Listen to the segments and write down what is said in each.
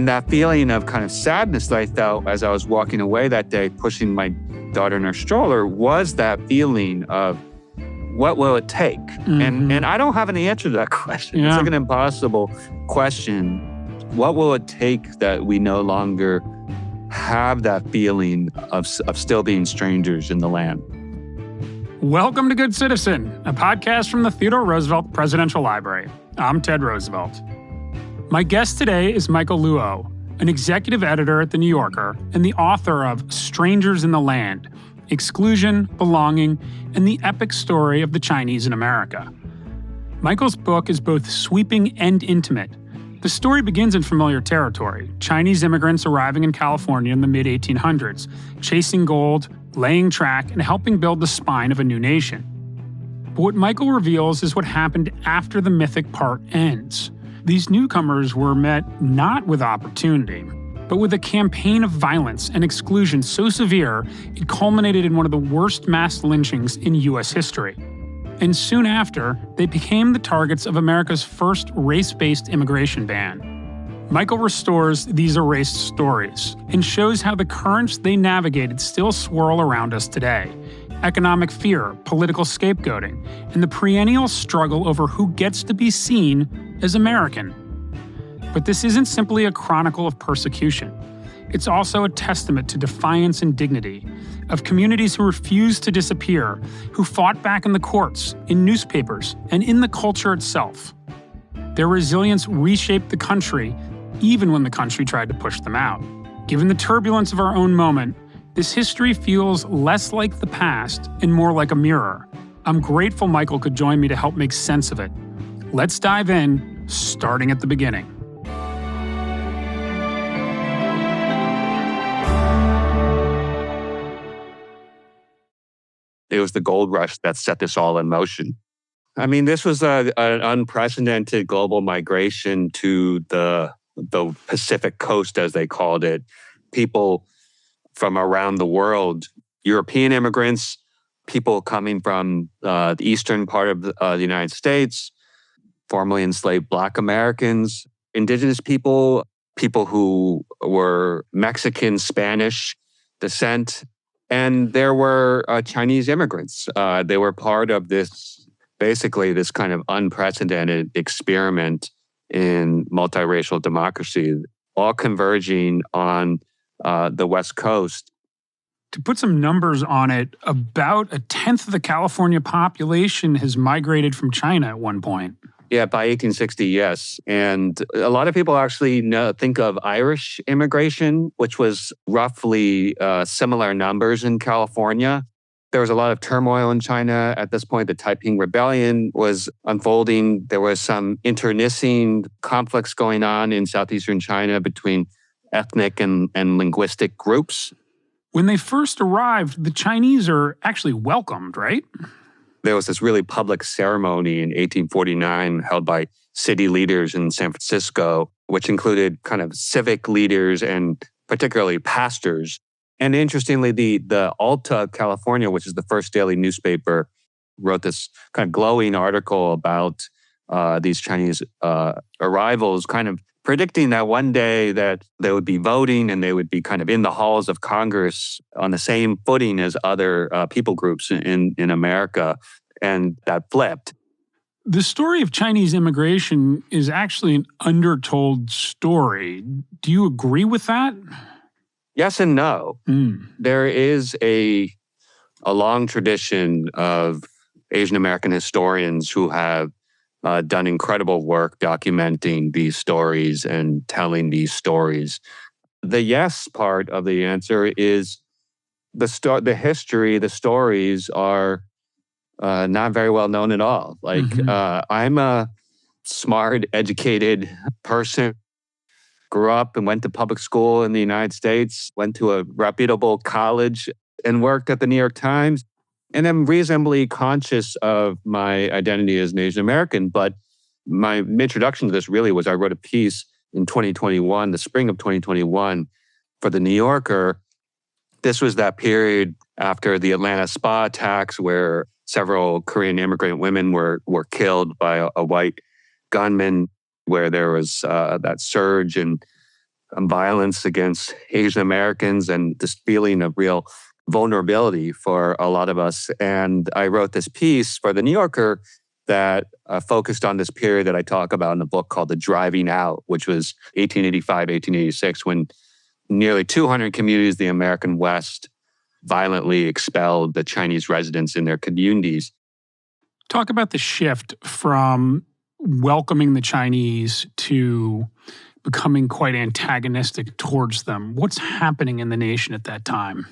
And that feeling of kind of sadness that I felt as I was walking away that day, pushing my daughter in her stroller, was that feeling of, what will it take? Mm-hmm. And I don't have an answer to that question. Yeah. It's like an impossible question. What will it take that we no longer have that feeling of still being strangers in the land? Welcome to Good Citizen, a podcast from the Theodore Roosevelt Presidential Library. I'm Ted Roosevelt. My guest today is Michael Luo, an executive editor at The New Yorker and the author of Strangers in the Land, Exclusion, Belonging, and the Epic Story of the Chinese in America. Michael's book is both sweeping and intimate. The story begins in familiar territory, Chinese immigrants arriving in California in the mid-1800s, chasing gold, laying track, and helping build the spine of a new nation. But what Michael reveals is what happened after the mythic part ends. These newcomers were met not with opportunity, but with a campaign of violence and exclusion so severe it culminated in one of the worst mass lynchings in U.S. history. And soon after, they became the targets of America's first race-based immigration ban. Michael restores these erased stories and shows how the currents they navigated still swirl around us today. Economic fear, political scapegoating, and the perennial struggle over who gets to be seen as American. But this isn't simply a chronicle of persecution. It's also a testament to defiance and dignity, of communities who refused to disappear, who fought back in the courts, in newspapers, and in the culture itself. Their resilience reshaped the country, even when the country tried to push them out. Given the turbulence of our own moment, this history feels less like the past and more like a mirror. I'm grateful Michael could join me to help make sense of it. Let's dive in, starting at the beginning. It was the gold rush that set this all in motion. I mean, this was an unprecedented global migration to the Pacific coast, as they called it. People from around the world, European immigrants, people coming from the eastern part of the United States, formerly enslaved Black Americans, indigenous people, people who were Mexican, Spanish descent, and there were Chinese immigrants. They were part of this kind of unprecedented experiment in multiracial democracy, all converging on the West Coast. To put some numbers on it, about 1/10 of the California population has migrated from China at one point. Yeah, by 1860, yes. And a lot of people actually think of Irish immigration, which was roughly similar numbers in California. There was a lot of turmoil in China at this point. The Taiping Rebellion was unfolding. There was some internecine conflicts going on in southeastern China between ethnic and linguistic groups. When they first arrived, the Chinese are actually welcomed, right? There was this really public ceremony in 1849 held by city leaders in San Francisco, which included kind of civic leaders and particularly pastors. And interestingly, the Alta, California, which is the first daily newspaper, wrote this kind of glowing article about these Chinese arrivals, kind of predicting that one day that they would be voting and they would be kind of in the halls of Congress on the same footing as other people groups in America. And that flipped. The story of Chinese immigration is actually an undertold story. Do you agree with that? Yes and no. There is a long tradition of Asian American historians who have done incredible work documenting these stories and telling these stories. The yes part of the answer is the history, the stories are not very well known at all. I'm a smart, educated person, grew up and went to public school in the United States, went to a reputable college and worked at the New York Times. And I'm reasonably conscious of my identity as an Asian American. But my introduction to this really was I wrote a piece in 2021, the spring of 2021, for The New Yorker. This was that period after the Atlanta spa attacks where several Korean immigrant women were killed by a white gunman, where there was that surge in violence against Asian Americans and this feeling of real vulnerability for a lot of us. And I wrote this piece for The New Yorker that focused on this period that I talk about in the book called The Driving Out, which was 1885, 1886, when nearly 200 communities of the American West violently expelled the Chinese residents in their communities. Talk about the shift from welcoming the Chinese to becoming quite antagonistic towards them. What's happening in the nation at that time?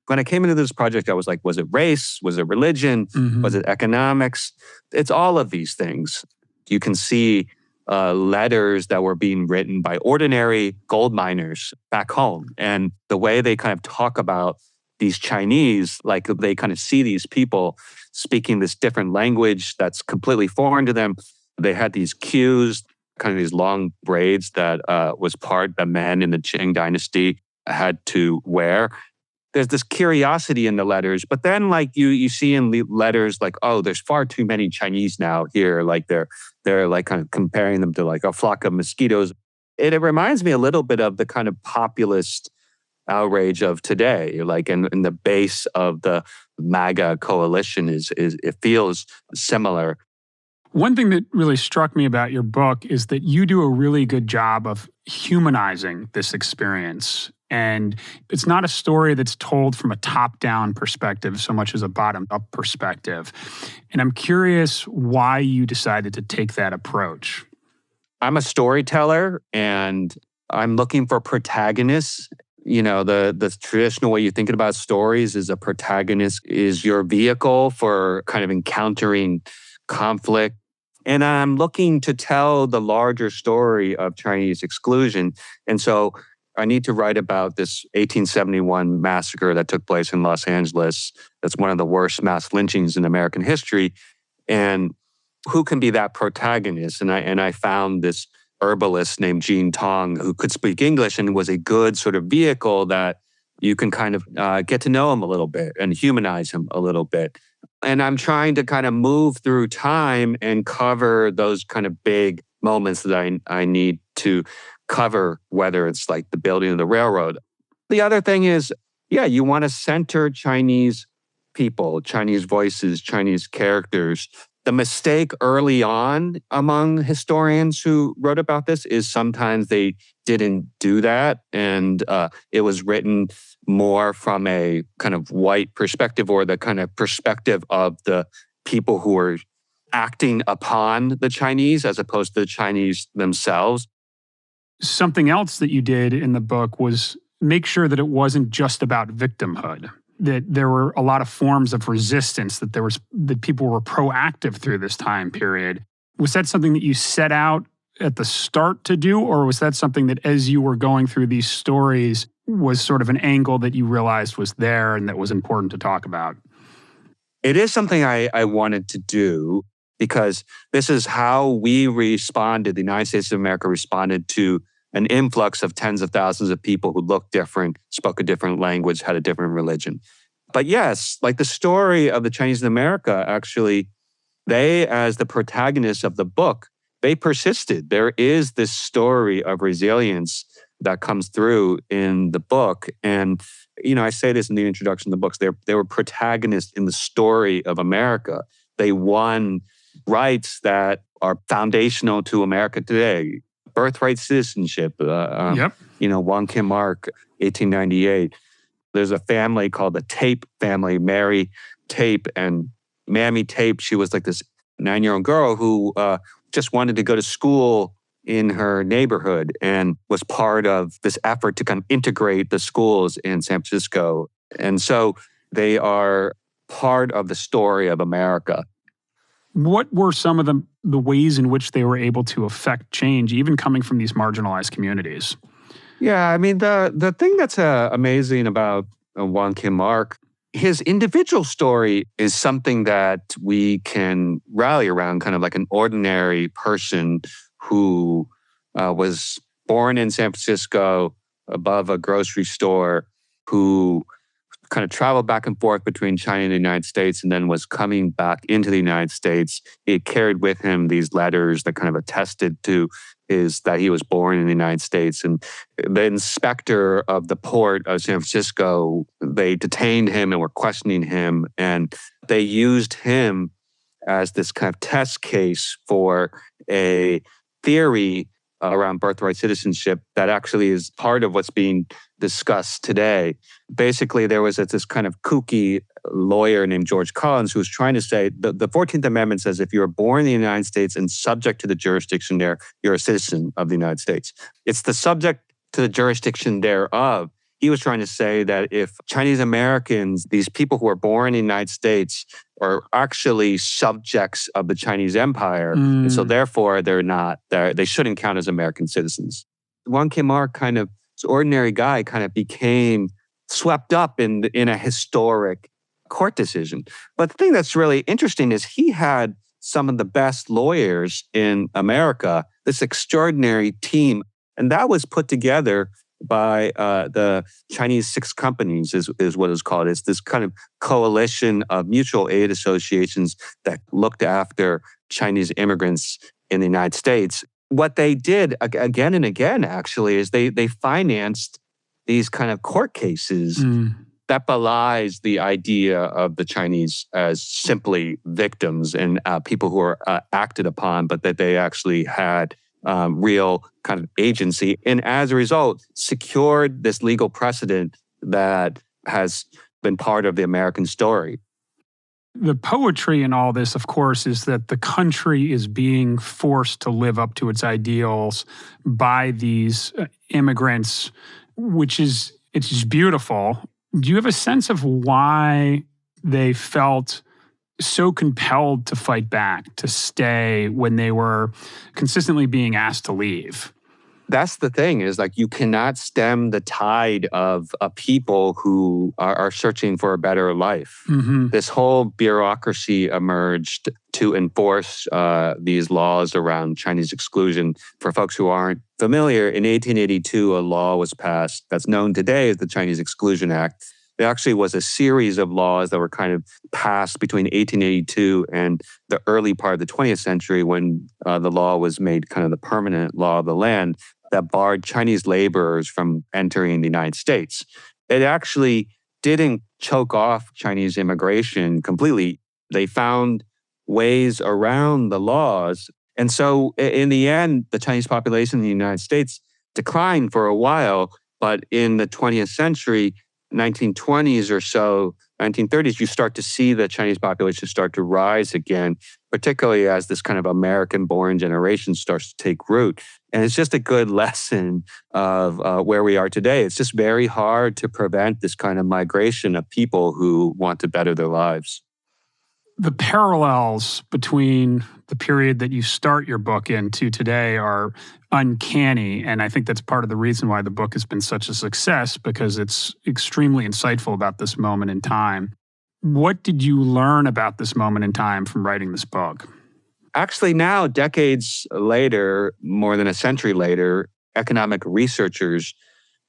When I came into this project, I was like, was it race? Was it religion? Was it economics? It's all of these things. You can see letters that were being written by ordinary gold miners back home. And the way they kind of talk about these Chinese, like they kind of see these people speaking this different language that's completely foreign to them. They had these queues, kind of these long braids that was part the men in the Qing dynasty had to wear. There's this curiosity in the letters, but then like you see in letters like, oh, there's far too many Chinese now here. Like they're like kind of comparing them to like a flock of mosquitoes. It reminds me a little bit of the kind of populist outrage of today. Like in the base of the MAGA coalition is it feels similar. One thing that really struck me about your book is that you do a really good job of humanizing this experience. And it's not a story that's told from a top-down perspective so much as a bottom-up perspective. And I'm curious why you decided to take that approach. I'm a storyteller and I'm looking for protagonists. You know, the traditional way you're thinking about stories is a protagonist is your vehicle for kind of encountering conflict. And I'm looking to tell the larger story of Chinese exclusion. And so I need to write about this 1871 massacre that took place in Los Angeles. That's one of the worst mass lynchings in American history. And who can be that protagonist? And I found this herbalist named Jean Tong who could speak English and was a good sort of vehicle that you can kind of get to know him a little bit and humanize him a little bit. And I'm trying to kind of move through time and cover those kind of big moments that I need to cover, whether it's like the building of the railroad. The other thing is, yeah, you want to center Chinese people, Chinese voices, Chinese characters. The mistake early on among historians who wrote about this is sometimes they didn't do that. And it was written more from a kind of white perspective or the kind of perspective of the people who were acting upon the Chinese as opposed to the Chinese themselves. Something else that you did in the book was make sure that it wasn't just about victimhood, that there were a lot of forms of resistance, that people were proactive through this time period. Was that something that you set out at the start to do, or was that something that as you were going through these stories was sort of an angle that you realized was there and that was important to talk about? It is something I wanted to do because this is how we responded, the United States of America responded to an influx of tens of thousands of people who looked different, spoke a different language, had a different religion. But yes, like the story of the Chinese in America, actually, they, as the protagonists of the book, they persisted. There is this story of resilience that comes through in the book. And, you know, I say this in the introduction of the books, they were protagonists in the story of America. They won rights that are foundational to America today. Birthright citizenship, Wong Kim Ark, 1898. There's a family called the Tape family, Mary Tape and Mammy Tape. She was like this 9-year-old girl who just wanted to go to school in her neighborhood and was part of this effort to kind of integrate the schools in San Francisco. And so they are part of the story of America. What were some of the ways in which they were able to affect change, even coming from these marginalized communities? Yeah, I mean, the thing that's amazing about Wong Kim Ark, his individual story is something that we can rally around, kind of like an ordinary person who was born in San Francisco above a grocery store, who kind of traveled back and forth between China and the United States and then was coming back into the United States. He carried with him these letters that kind of attested to is that he was born in the United States. And the inspector of the port of San Francisco, they detained him and were questioning him. And they used him as this kind of test case for a theory around birthright citizenship that actually is part of what's being discussed today. Basically, there was this kind of kooky lawyer named George Collins who was trying to say the 14th Amendment says if you're born in the United States and subject to the jurisdiction there, you're a citizen of the United States. It's the subject to the jurisdiction thereof. He was trying to say that if Chinese Americans, these people who are born in the United States, are actually subjects of the Chinese Empire, and so therefore they shouldn't count as American citizens. Wang Khimar this ordinary guy kind of became swept up in a historic court decision. But the thing that's really interesting is he had some of the best lawyers in America, this extraordinary team, and that was put together by the Chinese Six Companies is what it's called. It's this kind of coalition of mutual aid associations that looked after Chinese immigrants in the United States. What they did again and again, actually, is they financed these kind of court cases that belies the idea of the Chinese as simply victims and people who are acted upon, but that they actually had real kind of agency. And as a result, secured this legal precedent that has been part of the American story. The poetry in all this, of course, is that the country is being forced to live up to its ideals by these immigrants, it's just beautiful. Do you have a sense of why they felt so compelled to fight back, to stay when they were consistently being asked to leave? That's the thing, is like you cannot stem the tide of people who are searching for a better life. This whole bureaucracy emerged to enforce these laws around Chinese exclusion. For folks who aren't familiar, in 1882, a law was passed that's known today as the Chinese Exclusion Act. There actually was a series of laws that were kind of passed between 1882 and the early part of the 20th century when the law was made kind of the permanent law of the land that barred Chinese laborers from entering the United States. It actually didn't choke off Chinese immigration completely. They found ways around the laws. And so in the end, the Chinese population in the United States declined for a while. But in the 20th century, 1920s or so, 1930s, you start to see the Chinese population start to rise again, particularly as this kind of American-born generation starts to take root. And it's just a good lesson of where we are today. It's just very hard to prevent this kind of migration of people who want to better their lives. The parallels between the period that you start your book into today are uncanny. And I think that's part of the reason why the book has been such a success, because it's extremely insightful about this moment in time. What did you learn about this moment in time from writing this book? Actually, now, decades later, more than a century later, economic researchers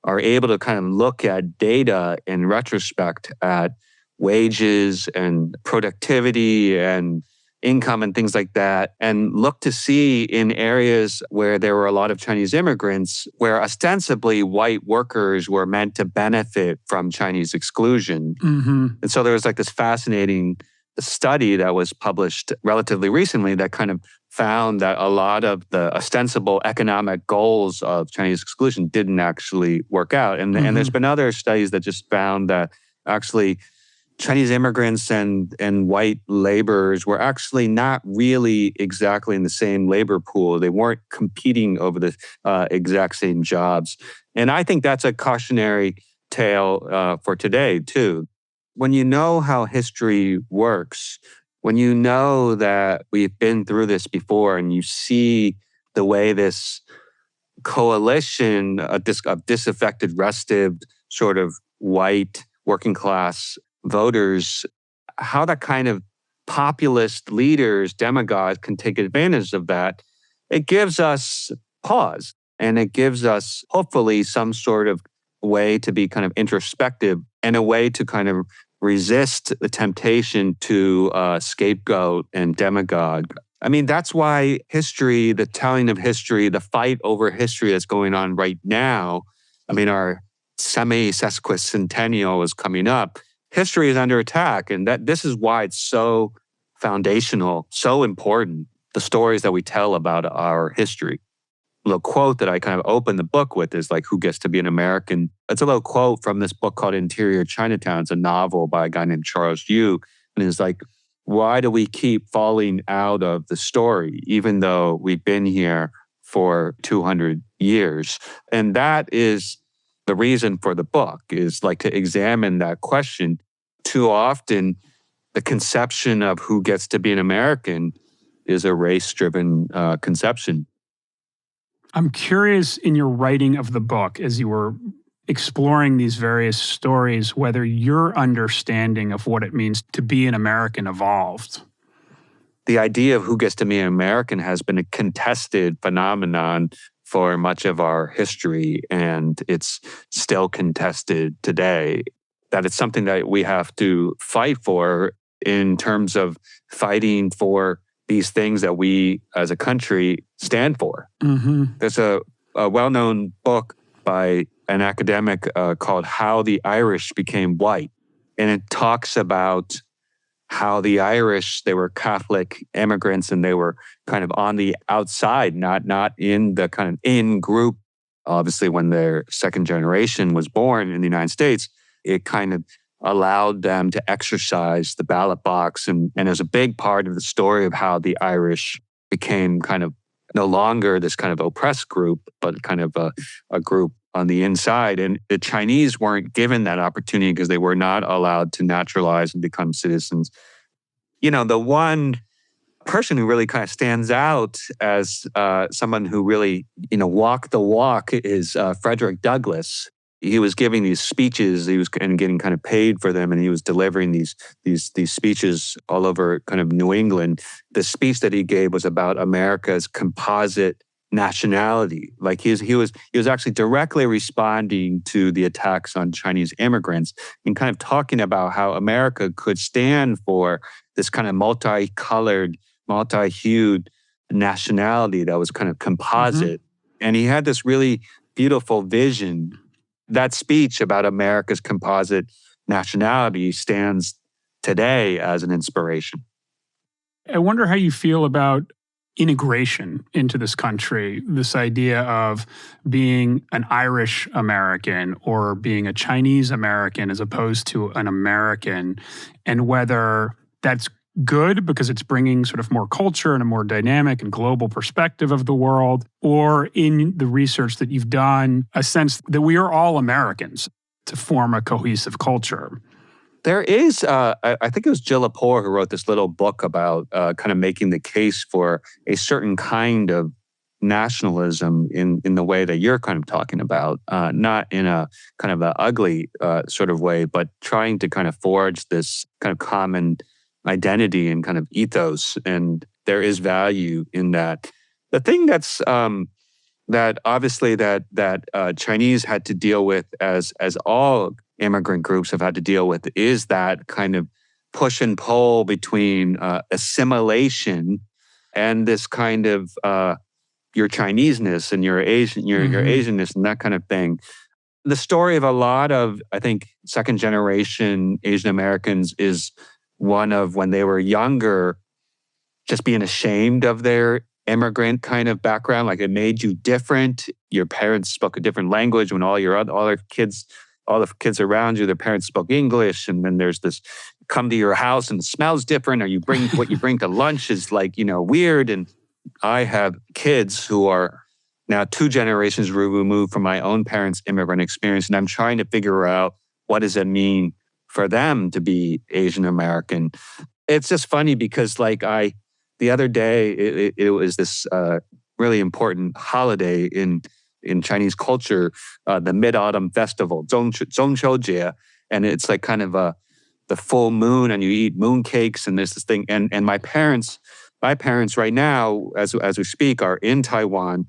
are able to kind of look at data in retrospect at wages and productivity and income and things like that, and look to see in areas where there were a lot of Chinese immigrants, where ostensibly white workers were meant to benefit from Chinese exclusion. And so there was like this fascinating study that was published relatively recently that kind of found that a lot of the ostensible economic goals of Chinese exclusion didn't actually work out. And there's been other studies that just found that actually Chinese immigrants and white laborers were actually not really exactly in the same labor pool. They weren't competing over the exact same jobs. And I think that's a cautionary tale for today, too. When you know how history works, when you know that we've been through this before and you see the way this coalition of disaffected, restive, sort of white working class voters, how that kind of populist leaders, demagogues can take advantage of that, it gives us pause. And it gives us, hopefully, some sort of way to be kind of introspective and a way to kind of resist the temptation to scapegoat and demagogue. I mean, that's why history, the telling of history, the fight over history that's going on right now, I mean, our semi-sesquicentennial is coming up. History is under attack, and this is why it's so foundational, so important, the stories that we tell about our history. A little quote that I kind of open the book with is like, who gets to be an American? It's a little quote from this book called Interior Chinatown. It's a novel by a guy named Charles Yu. And it's like, why do we keep falling out of the story, even though we've been here for 200 years? And that is the reason for the book, is like to examine that question. Too often, the conception of who gets to be an American is a race-driven conception. I'm curious, in your writing of the book, as you were exploring these various stories, whether your understanding of what it means to be an American evolved. The idea of who gets to be an American has been a contested phenomenon for much of our history, and it's still contested today. That it's something that we have to fight for in terms of fighting for these things that we as a country stand for. Mm-hmm. There's a well-known book by an academic called How the Irish Became White. And it talks about how the Irish, they were Catholic immigrants and they were kind of on the outside, not in the kind of in group. Obviously, when their second generation was born in the United States, it kind of allowed them to exercise the ballot box. And as a big part of the story of how the Irish became kind of no longer this kind of oppressed group, but kind of a group on the inside. And the Chinese weren't given that opportunity because they were not allowed to naturalize and become citizens. You know, the one person who really kind of stands out as someone who really, walked the walk is Frederick Douglass. He was giving these speeches. He was getting kind of paid for them, and he was delivering these speeches all over kind of New England. The speech that he gave was about America's composite nationality. Like he was actually directly responding to the attacks on Chinese immigrants and kind of talking about how America could stand for this kind of multicolored, multi-hued nationality that was kind of composite. Mm-hmm. And he had this really beautiful vision. That speech about America's composite nationality stands today as an inspiration. I wonder how you feel about integration into this country, this idea of being an Irish American or being a Chinese American as opposed to an American, and whether that's good because it's bringing sort of more culture and a more dynamic and global perspective of the world, or in the research that you've done, a sense that we are all Americans to form a cohesive culture. There is, I think it was Jill Lepore who wrote this little book about kind of making the case for a certain kind of nationalism in the way that you're kind of talking about, not in a kind of an ugly sort of way, but trying to kind of forge this kind of common identity and kind of ethos, and there is value in that. The thing that's that obviously that Chinese had to deal with, as all immigrant groups have had to deal with, is that kind of push and pull between assimilation and this kind of your Chineseness and your Asianness and that kind of thing. The story of a lot of, I think, second generation Asian Americans is one of when they were younger, just being ashamed of their immigrant kind of background. Like, it made you different. Your parents spoke a different language when all the kids around you, their parents spoke English. And then there's this, come to your house and it smells different, or you bring what you bring to lunch is like, weird. And I have kids who are now 2 generations removed from my own parents' immigrant experience. And I'm trying to figure out, what does it mean for them to be Asian American? It's just funny because the other day, it was this really important holiday in Chinese culture, the Mid-Autumn Festival, Zhongqiujie, and it's like kind of the full moon, and you eat moon cakes, and there's this thing. And my parents right now, as we speak, are in Taiwan,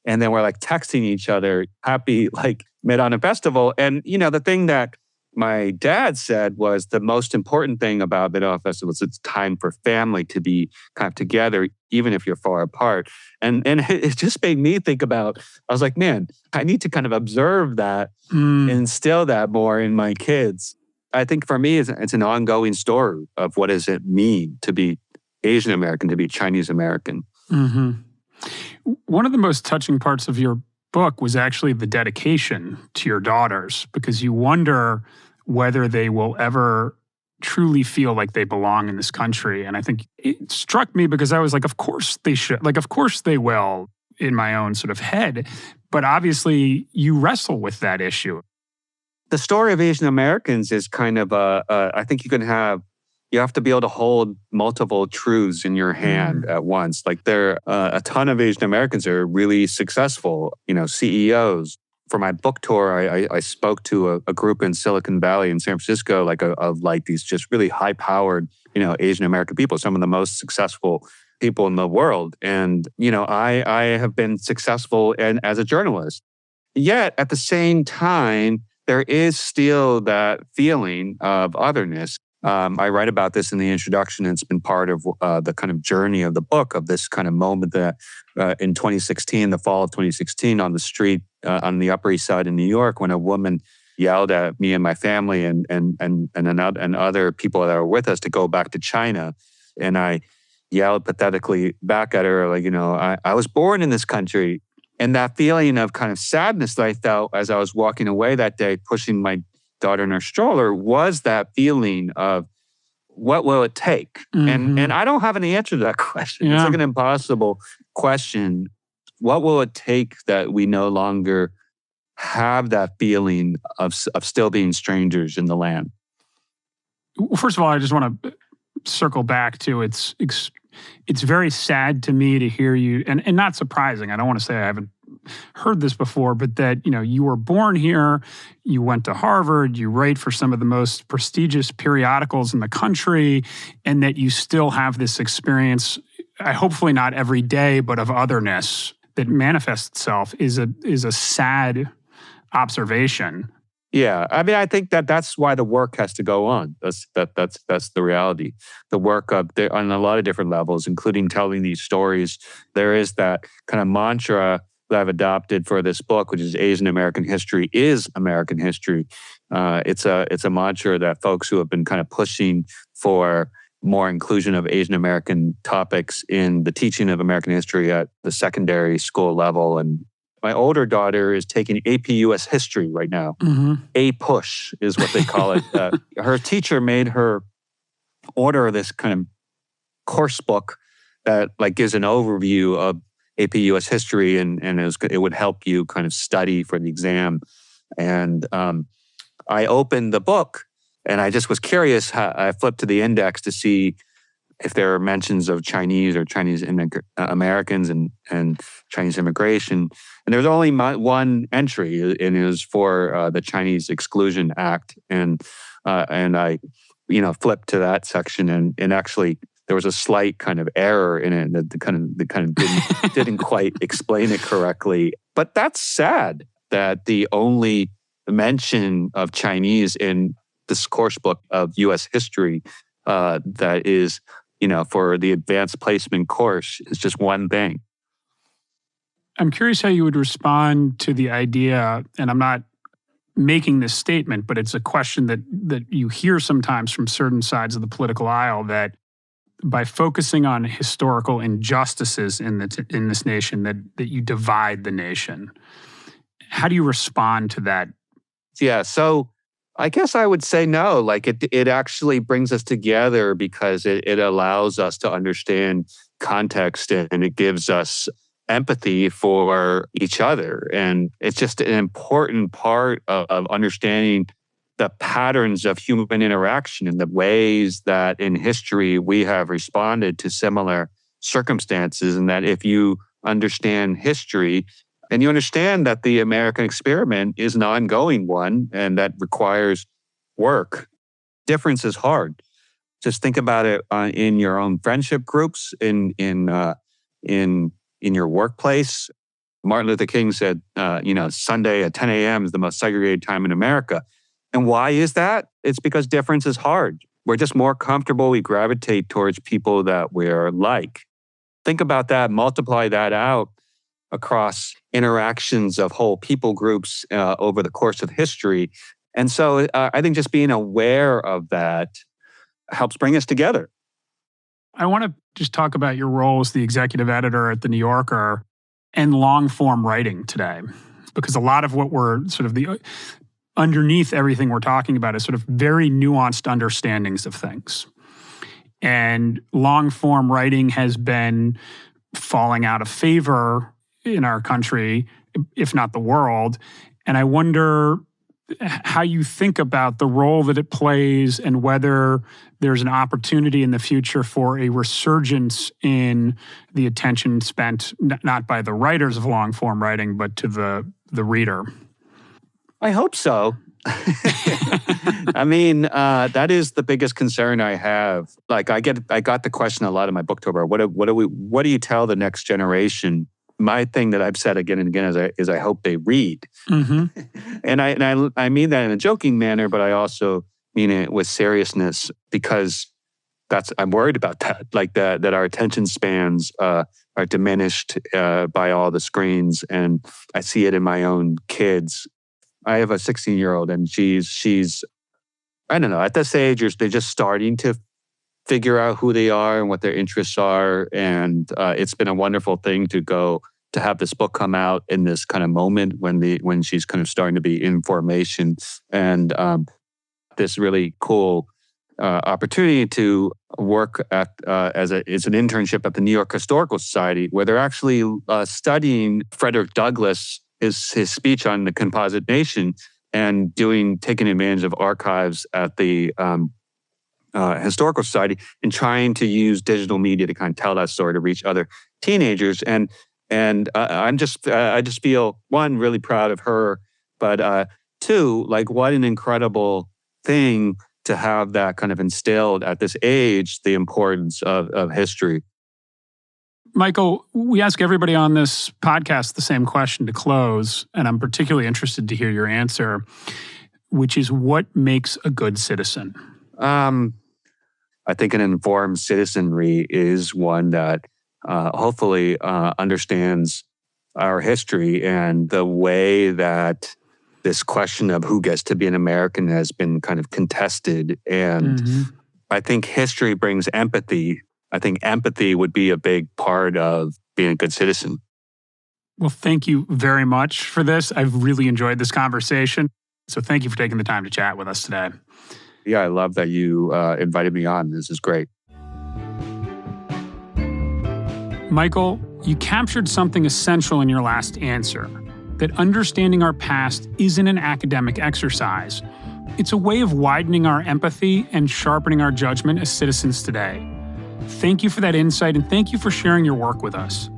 and then we're like texting each other, happy like Mid-Autumn Festival. And the thing that my dad said was the most important thing about Medora Festival is it's time for family to be kind of together, even if you're far apart. And it just made me think about, I was like, man, I need to kind of observe that and instill that more in my kids. I think for me, it's an ongoing story of what does it mean to be Asian American, to be Chinese American. Mm-hmm. One of the most touching parts of your book was actually the dedication to your daughters, because you wonder whether they will ever truly feel like they belong in this country. And I think it struck me because I was like, of course they should. Like, of course they will, in my own sort of head. But obviously you wrestle with that issue. The story of Asian Americans is kind of I think you have to be able to hold multiple truths in your hand at once. Like there are a ton of Asian Americans that are really successful, CEOs. For my book tour, I spoke to a group in Silicon Valley in San Francisco, of these just really high-powered, Asian American people, some of the most successful people in the world. And, I have been successful as a journalist. Yet at the same time, there is still that feeling of otherness. I write about this in the introduction, and it's been part of the kind of journey of the book, of this kind of moment that in 2016, the fall of 2016, on the street on the Upper East Side in New York, when a woman yelled at me and my family and other people that were with us to go back to China. And I yelled pathetically back at her, I was born in this country. And that feeling of kind of sadness that I felt as I was walking away that day, pushing my daughter in her stroller, was that feeling of what will it take? Mm-hmm. And I don't have an answer to that question. Yeah. It's like an impossible question. What will it take that we no longer have that feeling of still being strangers in the land? Well, first of all, I just want to circle back to it's very sad to me to hear you, and not surprising. I don't want to say I haven't heard this before, but that, you were born here, you went to Harvard, you write for some of the most prestigious periodicals in the country, and that you still have this experience, hopefully not every day, but of otherness that manifests itself is a sad observation. Yeah, I mean, I think that's why the work has to go on. That's the reality. The work on a lot of different levels, including telling these stories. There is that kind of mantra that I've adopted for this book, which is Asian American history is American history. It's a mantra that folks who have been kind of pushing for more inclusion of Asian American topics in the teaching of American history at the secondary school level. And my older daughter is taking AP US history right now. Mm-hmm. A push is what they call it. Her teacher made her order this kind of course book that gives an overview of AP US history, and it would help you kind of study for the exam. And I opened the book, and I just was curious. I flipped to the index to see if there are mentions of Chinese or Chinese Americans and Chinese immigration. And there's only one entry, and it was for the Chinese Exclusion Act. And I, flipped to that section, and actually there was a slight kind of error in it that kind of didn't quite explain it correctly. But that's sad that the only mention of Chinese in this course book of U.S. history that is, for the advanced placement course is just one thing. I'm curious how you would respond to the idea, and I'm not making this statement, but it's a question that you hear sometimes from certain sides of the political aisle, that by focusing on historical injustices in this nation, that you divide the nation. How do you respond to that? Yeah, so I guess I would say no. It actually brings us together because it allows us to understand context, and it gives us empathy for each other. And it's just an important part of understanding the patterns of human interaction and the ways that in history we have responded to similar circumstances. And that if you understand history and you understand that the American experiment is an ongoing one and that requires work, difference is hard. Just think about it in your own friendship groups, in your workplace. Martin Luther King said, Sunday at 10 a.m. is the most segregated time in America. And why is that? It's because difference is hard. We're just more comfortable. We gravitate towards people that we're like. Think about that, multiply that out across interactions of whole people groups over the course of history. And so I think just being aware of that helps bring us together. I want to just talk about your role as the executive editor at The New Yorker and long-form writing today, because a lot of what we're sort of underneath everything we're talking about is sort of very nuanced understandings of things. And long-form writing has been falling out of favor in our country, if not the world. And I wonder how you think about the role that it plays and whether there's an opportunity in the future for a resurgence in the attention spent not by the writers of long-form writing, but to the reader. I hope so. I mean, that is the biggest concern I have. Like, I got the question a lot in my Booktober. What do you tell the next generation? My thing that I've said again and again is I hope they read. Mm-hmm. and I mean that in a joking manner, but I also mean it with seriousness, because I'm worried about that. Like that our attention spans are diminished by all the screens, and I see it in my own kids. I have a 16-year-old, and she's I don't know, at this age, they're just starting to figure out who they are and what their interests are. And it's been a wonderful thing to have this book come out in this kind of moment when she's kind of starting to be in formation, and this really cool opportunity to work at it's an internship at the New York Historical Society, where they're actually studying Frederick Douglass, his speech on the composite nation, and taking advantage of archives at the Historical Society and trying to use digital media to kind of tell that story to reach other teenagers. And I just feel, one, really proud of her, but two, like what an incredible thing to have that kind of instilled at this age, the importance of history. Michael, we ask everybody on this podcast the same question to close, and I'm particularly interested to hear your answer, which is, what makes a good citizen? I think an informed citizenry is one that hopefully understands our history and the way that this question of who gets to be an American has been kind of contested. And I think history brings empathy. I think empathy would be a big part of being a good citizen. Well, thank you very much for this. I've really enjoyed this conversation. So thank you for taking the time to chat with us today. Yeah, I love that you invited me on. This is great. Michael, you captured something essential in your last answer, that understanding our past isn't an academic exercise. It's a way of widening our empathy and sharpening our judgment as citizens today. Thank you for that insight, and thank you for sharing your work with us.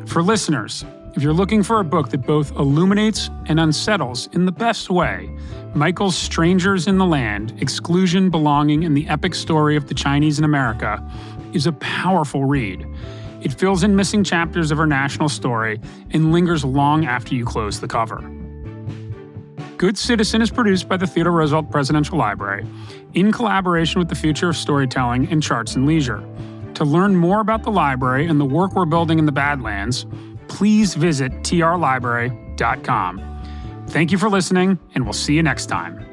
For listeners, if you're looking for a book that both illuminates and unsettles in the best way, Michael's Strangers in the Land, Exclusion, Belonging, and the Epic Story of the Chinese in America is a powerful read. It fills in missing chapters of our national story and lingers long after you close the cover. Good Citizen is produced by the Theodore Roosevelt Presidential Library in collaboration with the Future of Storytelling and Charts and Leisure. To learn more about the library and the work we're building in the Badlands, please visit trlibrary.com. Thank you for listening, and we'll see you next time.